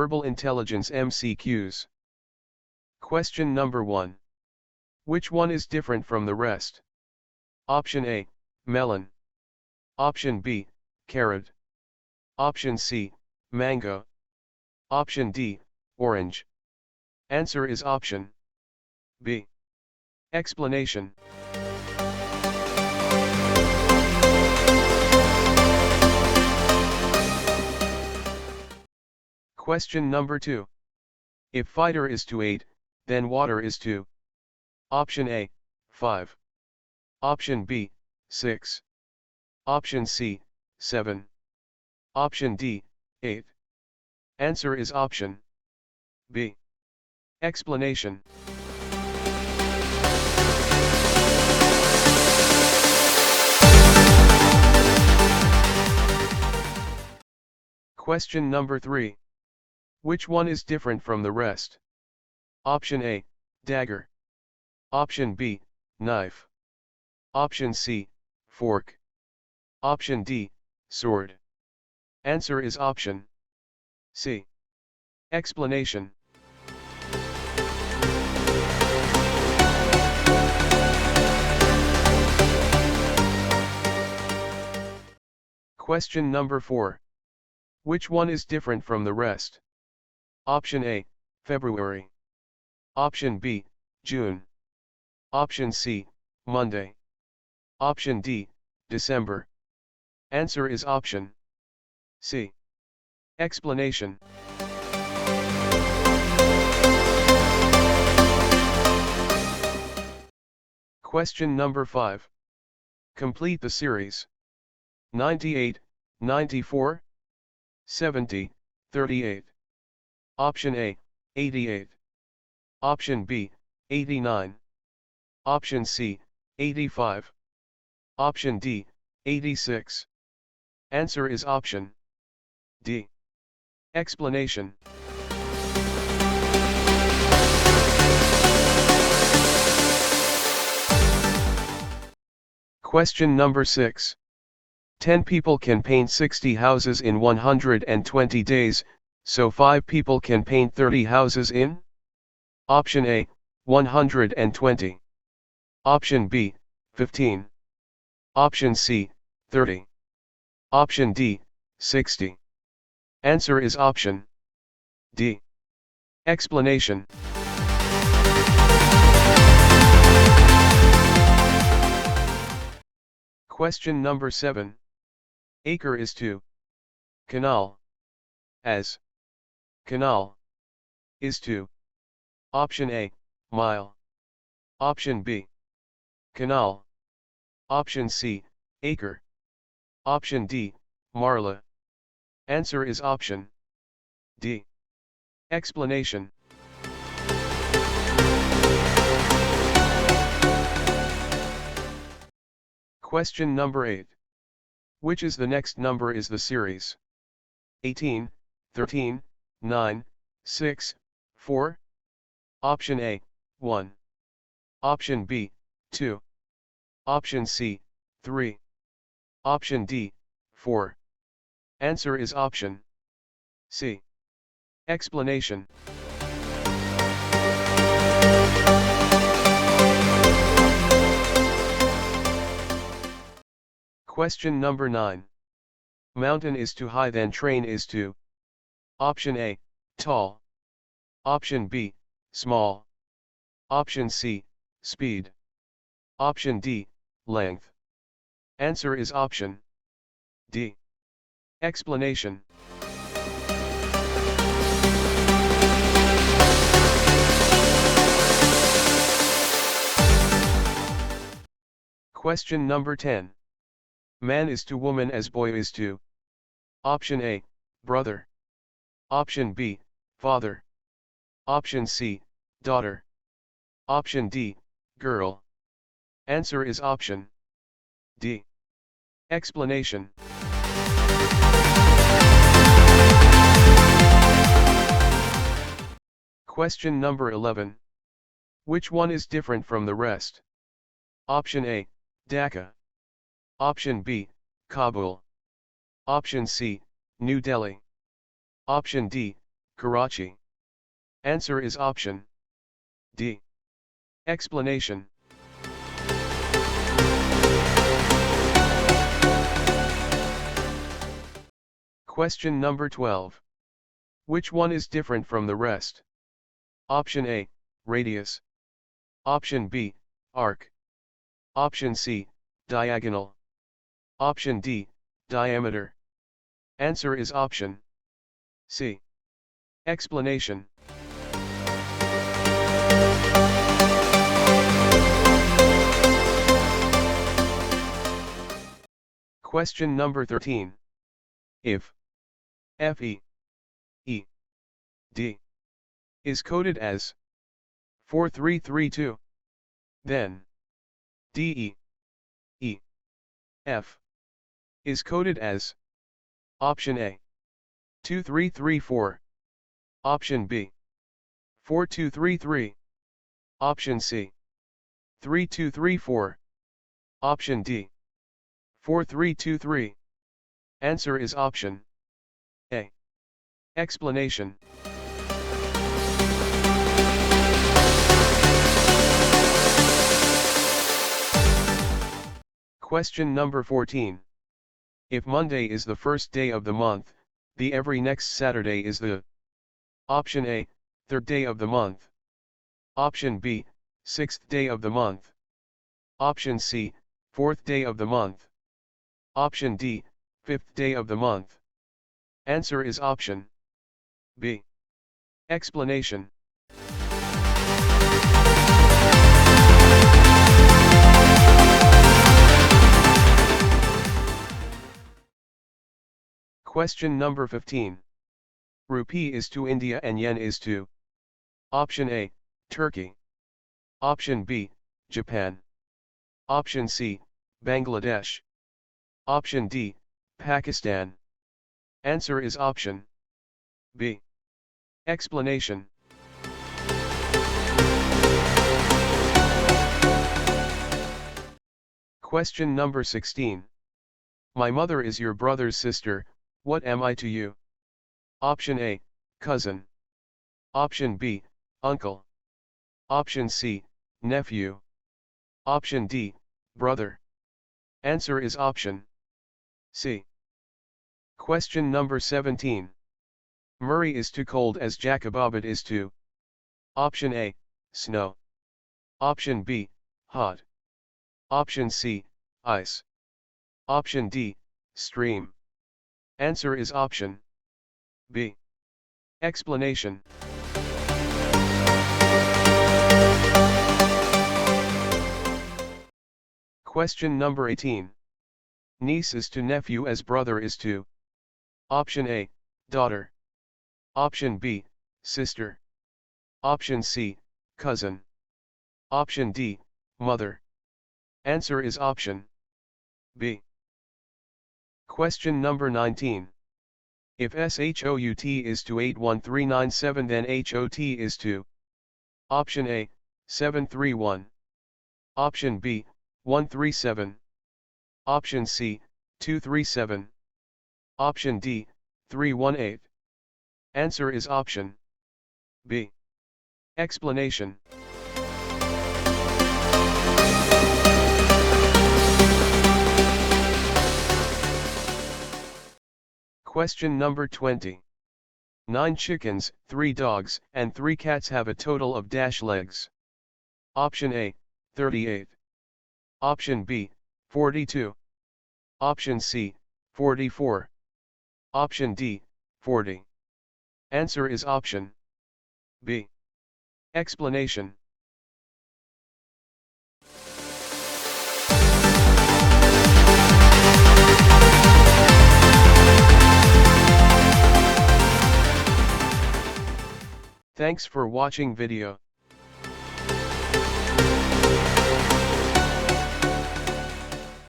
Verbal Intelligence MCQs. Question number 1. Which one is different from the rest? Option A, melon. Option B, carrot. Option C, mango. Option D, orange. Answer is option B. Explanation. Question number 2. If fighter is to 8, then water is to. Option A, 5. Option B, 6. Option C, 7. Option D, 8. Answer is option B. Explanation. Question number 3. Which one is different from the rest? Option A, dagger. Option B, knife. Option C, fork. Option D, sword. Answer is option C. Explanation. Question number 4. Which one is different from the rest? Option A, February. Option B, June. Option C, Monday. Option D, December. Answer is option C. Explanation. Question number 5. Complete the series. 98, 94, 70, 38. Option A, 88. Option B, 89. Option C, 85. Option D, 86. Answer is option D. Explanation. Question number 6. 10 people can paint 60 houses in 120 days, so 5 people can paint 30 houses in? Option A, 120. Option B, 15. Option C, 30. Option D, 60. Answer is option D. Explanation. Question number 7. Acre is to. Canal. As. Canal. Is to. Option A, mile. Option B, canal. Option C, acre. Option D, marla. Answer is option D. Explanation. Question number 8. Which is the next number is the series? 18, 13, 9, 6, 4. Option A, 1. Option B, 2. Option C, 3. Option D, 4. Answer is option C. Explanation. Question number 9. Mountain is to high then train is to. Option A, tall. Option B, small. Option C, speed. Option D, length. Answer is option D. Explanation. Question number 10. Man is to woman as boy is to. Option A, brother. Option B, father. Option C, daughter. Option D, girl. Answer is option D. Explanation. Question number 11. Which one is different from the rest? Option A, Dhaka. Option B, Kabul. Option C, New Delhi. Option D, Karachi. Answer is option D. Explanation. Question number 12. Which one is different from the rest? Option A, radius. Option B, arc. Option C, diagonal. Option D, diameter. Answer is option C. Explanation. Question number 13. If FE D is coded as 4332, then DE F is coded as option A 2334, option B 4233, option C 3234, option D 4323. Answer is option A. Explanation. Question number 14. If Monday is the first day of the month, the every next Saturday is the option A, third day of the month. Option B, sixth day of the month. Option C, fourth day of the month. Option D, fifth day of the month. Answer is option B. Explanation. Question number 15. Rupee is to India and yen is to option A, Turkey. Option B, Japan. Option C, Bangladesh. Option D, Pakistan. Answer is option B. Explanation. Question number 16. My mother is your brother's sister, what am I to you? Option A, cousin. Option B, uncle. Option C, nephew. Option D, brother. Answer is option C. Question number 17. Murray is to cold as Jacobabad is to option A, snow. Option B, hot. Option C, ice. Option D, stream. Answer is option B. Explanation. Question number 18. Niece is to nephew as brother is to option A, daughter. Option B, sister. Option C, cousin. Option D, mother. Answer is option B. Question number 19. If SHOUT is to 81397 then HOT is to option A, 731. Option B, 137. Option C, 237. Option D, 318. Answer is option B. Explanation. Question number 20. 9 chickens, 3 dogs, and 3 cats have a total of dash legs. Option A, 38. Option B, 42. Option C, 44. Option D, 40. Answer is option B. Explanation. Thanks for watching video.